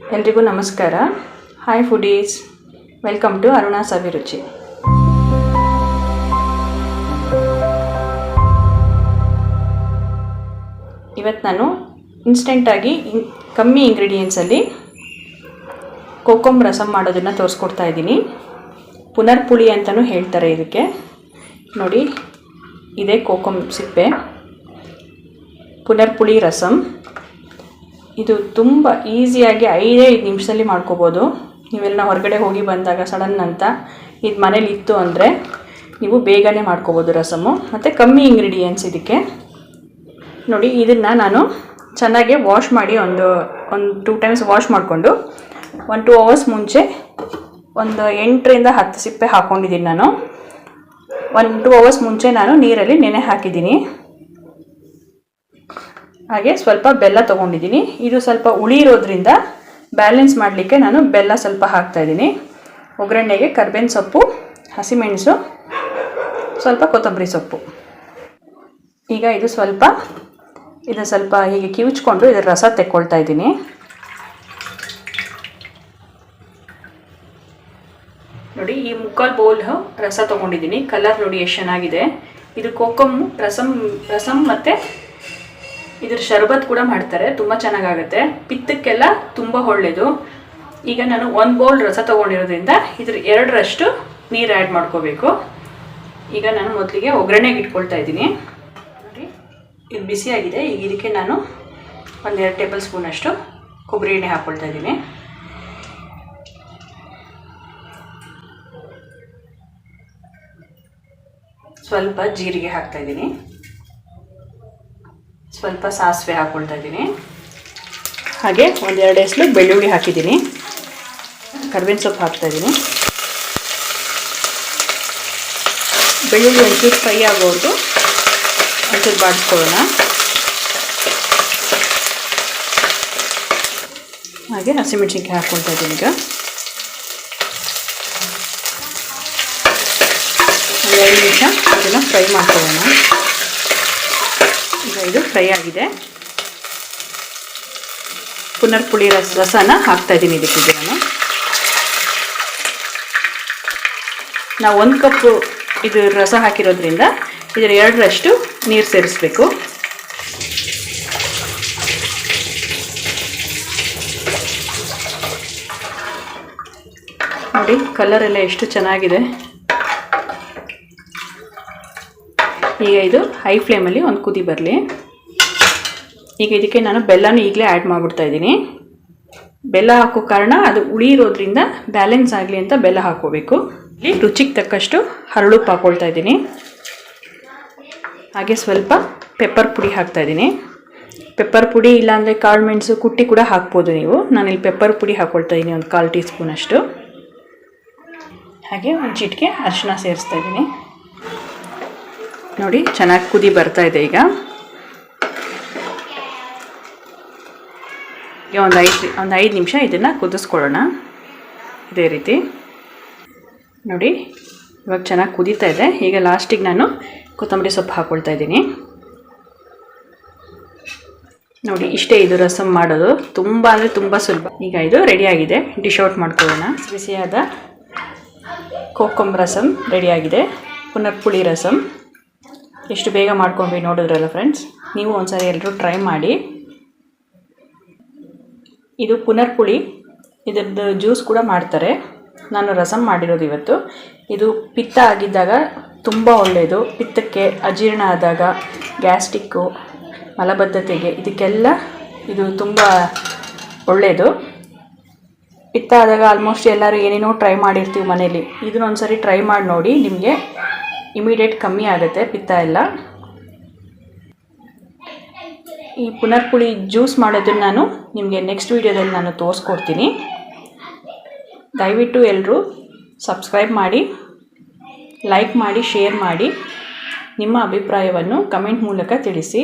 ಎಲ್ರಿಗೂ ನಮಸ್ಕಾರ. Hi foodies, welcome to Aruna Saviruchi. ಇವತ್ತು ನಾನು ಇನ್ಸ್ಟೆಂಟಾಗಿ ಕಮ್ಮಿ ಇಂಗ್ರೀಡಿಯೆಂಟ್ಸಲ್ಲಿ ಕೋಕಮ್ ರಸಮ್ ಮಾಡೋದನ್ನು ತೋರಿಸ್ಕೊಡ್ತಾ ಇದ್ದೀನಿ. ಪುನರ್ಪುಳಿ ಅಂತಲೂ ಹೇಳ್ತಾರೆ ಇದಕ್ಕೆ. ನೋಡಿ, ಇದೇ ಕೋಕಮ್ ಸಿಪ್ಪೆ, ಪುನರ್ಪುಳಿ ರಸಮ್. ಇದು ತುಂಬ ಈಸಿಯಾಗಿ 5 ನಿಮಿಷದಲ್ಲಿ ಮಾಡ್ಕೋಬೋದು. ನೀವೆಲ್ಲ ಹೊರಗಡೆ ಹೋಗಿ ಬಂದಾಗ ಸಡನ್ ಅಂತ ಇದು ಮನೇಲಿ ಇತ್ತು ಅಂದರೆ ನೀವು ಬೇಗನೆ ಮಾಡ್ಕೋಬೋದು ರಸಮು. ಮತ್ತು ಕಮ್ಮಿ ಇಂಗ್ರೀಡಿಯೆಂಟ್ಸ್ ಇದಕ್ಕೆ. ನೋಡಿ, ಇದನ್ನು ನಾನು ಚೆನ್ನಾಗಿ ವಾಶ್ ಮಾಡಿ ಒಂದು 2 ಟೈಮ್ಸ್ ವಾಶ್ ಮಾಡಿಕೊಂಡು 1-2 ಅವರ್ಸ್ ಮುಂಚೆ ಒಂದು 8ರಿಂದ 10 ಸಿಪ್ಪೆ ಹಾಕ್ಕೊಂಡಿದ್ದೀನಿ. ನಾನು 1-2 ಅವರ್ಸ್ ಮುಂಚೆ ನಾನು ನೀರಲ್ಲಿ ನೆನೆ ಹಾಕಿದ್ದೀನಿ. ಹಾಗೆ ಸ್ವಲ್ಪ ಬೆಲ್ಲ ತೊಗೊಂಡಿದ್ದೀನಿ. ಇದು ಸ್ವಲ್ಪ ಹುಳಿ ಇರೋದ್ರಿಂದ ಬ್ಯಾಲೆನ್ಸ್ ಮಾಡಲಿಕ್ಕೆ ನಾನು ಬೆಲ್ಲ ಸ್ವಲ್ಪ ಹಾಕ್ತಾಯಿದ್ದೀನಿ. ಒಗ್ಗರಣೆಗೆ ಕರ್ಬೇವಿನ ಸೊಪ್ಪು, ಹಸಿಮೆಣಸು, ಸ್ವಲ್ಪ ಕೊತ್ತಂಬರಿ ಸೊಪ್ಪು. ಈಗ ಇದು ಸ್ವಲ್ಪ ಹೀಗೆ ಕಿವುಚ್ಕೊಂಡು ಇದರ ರಸ ತೆಕ್ಕೊಳ್ತಾ ಇದ್ದೀನಿ. ನೋಡಿ, ಈ 3/4 ಬೌಲ್ ರಸ ತೊಗೊಂಡಿದ್ದೀನಿ. ಕಲರ್ ನೋಡಿ ಎಷ್ಟು ಚೆನ್ನಾಗಿದೆ. ಇದು ಕೋಕಮ್ ರಸಮ್ ಮತ್ತು ಇದ್ರ ಶರ್ಬತ್ ಕೂಡ ಮಾಡ್ತಾರೆ, ತುಂಬ ಚೆನ್ನಾಗಾಗುತ್ತೆ. ಪಿತ್ತಕ್ಕೆಲ್ಲ ತುಂಬ ಒಳ್ಳೆಯದು. ಈಗ ನಾನು 1 ಬೌಲ್ ರಸ ತೊಗೊಂಡಿರೋದ್ರಿಂದ ಇದ್ರ 2ರಷ್ಟು ನೀರು ಆ್ಯಡ್ ಮಾಡ್ಕೋಬೇಕು. ಈಗ ನಾನು ಮೊದಲಿಗೆ ಒಗ್ಗರಣೆಗೆ ಇಟ್ಕೊಳ್ತಾ ಇದ್ದೀನಿ. ನೋಡಿ, ಇದು ಬಿಸಿಯಾಗಿದೆ. ಈಗ ಇದಕ್ಕೆ ನಾನು 1-2 ಟೇಬಲ್ ಸ್ಪೂನಷ್ಟು ಕೊಬ್ಬರಿ ಎಣ್ಣೆ ಹಾಕ್ಕೊಳ್ತಾ ಇದ್ದೀನಿ. ಸ್ವಲ್ಪ ಜೀರಿಗೆ ಹಾಕ್ತಾ ಇದ್ದೀನಿ. ಸ್ವಲ್ಪ ಸಾಸಿವೆ ಹಾಕ್ಕೊಳ್ತಾ ಇದ್ದೀನಿ. ಹಾಗೆ 1-2 ಎಸಳು ಬೆಳ್ಳುಳ್ಳಿ ಹಾಕಿದ್ದೀನಿ. ಕರ್ಬೇವಿನ ಸೊಪ್ಪು ಹಾಕ್ತಾಯಿದ್ದೀನಿ. ಬೆಳ್ಳುಳ್ಳಿ ಒಂಚೂರು ಫ್ರೈ ಆಗೋದು ಒಂಚೂರು ಬಾಡಿಸ್ಕೊಳ್ಳೋಣ. ಹಾಗೆ ಹಸಿಮೆಣಸಿನ್ಕಾಯಿ ಹಾಕ್ಕೊಳ್ತಾ ಇದ್ದೀನಿ. ಈಗ 1-2 ನಿಮಿಷ ಅದನ್ನು ಫ್ರೈ ಮಾಡ್ಕೊಳ್ಳೋಣ. ಈಗ ಇದು ಫ್ರೈ ಆಗಿದೆ. ಪುನರ್ಪುಳಿ ರಸನ ಹಾಕ್ತಾ ಇದ್ದೀನಿ ಇದಕ್ಕೆ. ನಾವು 1 ಕಪ್ಪು ಇದು ರಸ ಹಾಕಿರೋದ್ರಿಂದ ಇದರ 2ರಷ್ಟು ನೀರು ಸೇರಿಸ್ಬೇಕು. ನೋಡಿ, ಕಲರ್ ಎಲ್ಲ ಎಷ್ಟು ಚೆನ್ನಾಗಿದೆ. ಈಗ ಇದು ಹೈ ಫ್ಲೇಮಲ್ಲಿ ಒಂದು ಕುದಿ ಬರಲಿ. ಈಗ ಇದಕ್ಕೆ ನಾನು ಬೆಲ್ಲನೂ ಈಗಲೇ ಆ್ಯಡ್ ಮಾಡಿಬಿಡ್ತಾ ಇದ್ದೀನಿ. ಬೆಲ್ಲ ಹಾಕೋ ಕಾರಣ ಅದು ಹುಳಿ ಇರೋದ್ರಿಂದ ಬ್ಯಾಲೆನ್ಸ್ ಆಗಲಿ ಅಂತ ಬೆಲ್ಲ ಹಾಕ್ಕೋಬೇಕು. ಇಲ್ಲಿ ರುಚಿಗೆ ತಕ್ಕಷ್ಟು ಹರಳುಪ್ಪು ಹಾಕ್ಕೊಳ್ತಾ ಇದ್ದೀನಿ. ಹಾಗೆ ಸ್ವಲ್ಪ ಪೆಪ್ಪರ್ ಪುಡಿ ಹಾಕ್ತಾಯಿದ್ದೀನಿ. ಪೆಪ್ಪರ್ ಪುಡಿ ಇಲ್ಲಾಂದರೆ ಕಾಳು ಮೆಣಸು ಕುಟ್ಟಿ ಕೂಡ ಹಾಕ್ಬೋದು ನೀವು. ನಾನಿಲ್ಲಿ ಪೆಪ್ಪರ್ ಪುಡಿ ಹಾಕ್ಕೊಳ್ತಾ ಇದ್ದೀನಿ, ಒಂದು 1/4 ಟೀ ಸ್ಪೂನಷ್ಟು. ಹಾಗೆ ಒಂದು ಚಿಟಿಕೆ ಅರಿಶಿನ ಸೇರಿಸ್ತಾ ಇದ್ದೀನಿ. ನೋಡಿ, ಚೆನ್ನಾಗಿ ಕುದಿ ಬರ್ತಾ ಇದೆ. ಈಗ ಒಂದು 5 ನಿಮಿಷ ಇದನ್ನು ಕುದಿಸ್ಕೊಳ್ಳೋಣ. ಇದೇ ರೀತಿ ನೋಡಿ, ಇವಾಗ ಚೆನ್ನಾಗಿ ಕುದೀತಾ ಇದೆ. ಈಗ ಲಾಸ್ಟಿಗೆ ನಾನು ಕೊತ್ತಂಬರಿ ಸೊಪ್ಪು ಹಾಕ್ಕೊಳ್ತಾ ಇದ್ದೀನಿ. ನೋಡಿ, ಇಷ್ಟೇ ಇದು ರಸಮ್ ಮಾಡೋದು. ತುಂಬ ಅಂದರೆ ತುಂಬ ಸುಲಭ. ಈಗ ಇದು ರೆಡಿಯಾಗಿದೆ. ಡಿಶ್ ಔಟ್ ಮಾಡ್ಕೊಳ್ಳೋಣ. ಬಿಸಿಯಾದ ಕೋಕಮ್ ರಸಮ್ ರೆಡಿಯಾಗಿದೆ. ಪುನರ್ಪುಳಿ ರಸಮ್ ಎಷ್ಟು ಬೇಗ ಮಾಡ್ಕೊಂಡ್ವಿ ನೋಡಿದ್ರಲ್ಲ ಫ್ರೆಂಡ್ಸ್. ನೀವು ಒಂದ್ಸರಿ ಎಲ್ಲರೂ ಟ್ರೈ ಮಾಡಿ. ಇದು ಪುನರ್ಪುಳಿ, ಇದರದ್ದು ಜ್ಯೂಸ್ ಕೂಡ ಮಾಡ್ತಾರೆ. ನಾನು ರಸಮ್ ಮಾಡಿರೋದು ಇವತ್ತು. ಇದು ಪಿತ್ತ ಆಗಿದ್ದಾಗ ತುಂಬ ಒಳ್ಳೆಯದು. ಪಿತ್ತಕ್ಕೆ, ಅಜೀರ್ಣ ಆದಾಗ, ಗ್ಯಾಸ್ಟಿಕ್ಕು, ಮಲಬದ್ಧತೆಗೆ, ಇದಕ್ಕೆಲ್ಲ ಇದು ತುಂಬ ಒಳ್ಳೆಯದು. ಪಿತ್ತ ಆದಾಗ ಆಲ್ಮೋಸ್ಟ್ ಎಲ್ಲರೂ ಏನೇನೋ ಟ್ರೈ ಮಾಡಿರ್ತೀವಿ ಮನೇಲಿ. ಇದನ್ನೊಂದ್ಸರಿ ಟ್ರೈ ಮಾಡಿ ನೋಡಿ, ನಿಮಗೆ ಇಮಿಡಿಯೇಟ್ ಕಮ್ಮಿ ಆಗುತ್ತೆ ಪಿತ್ತ ಎಲ್ಲ. ಈ ಪುನರ್ಪುಳಿ ಜ್ಯೂಸ್ ಮಾಡೋದನ್ನು ನಾನು ನಿಮಗೆ ನೆಕ್ಸ್ಟ್ ವೀಡಿಯೋದಲ್ಲಿ ನಾನು ತೋರಿಸ್ಕೊಡ್ತೀನಿ. ದಯವಿಟ್ಟು ಎಲ್ಲರೂ ಸಬ್ಸ್ಕ್ರೈಬ್ ಮಾಡಿ, ಲೈಕ್ ಮಾಡಿ, ಶೇರ್ ಮಾಡಿ. ನಿಮ್ಮ ಅಭಿಪ್ರಾಯವನ್ನು ಕಮೆಂಟ್ ಮೂಲಕ ತಿಳಿಸಿ.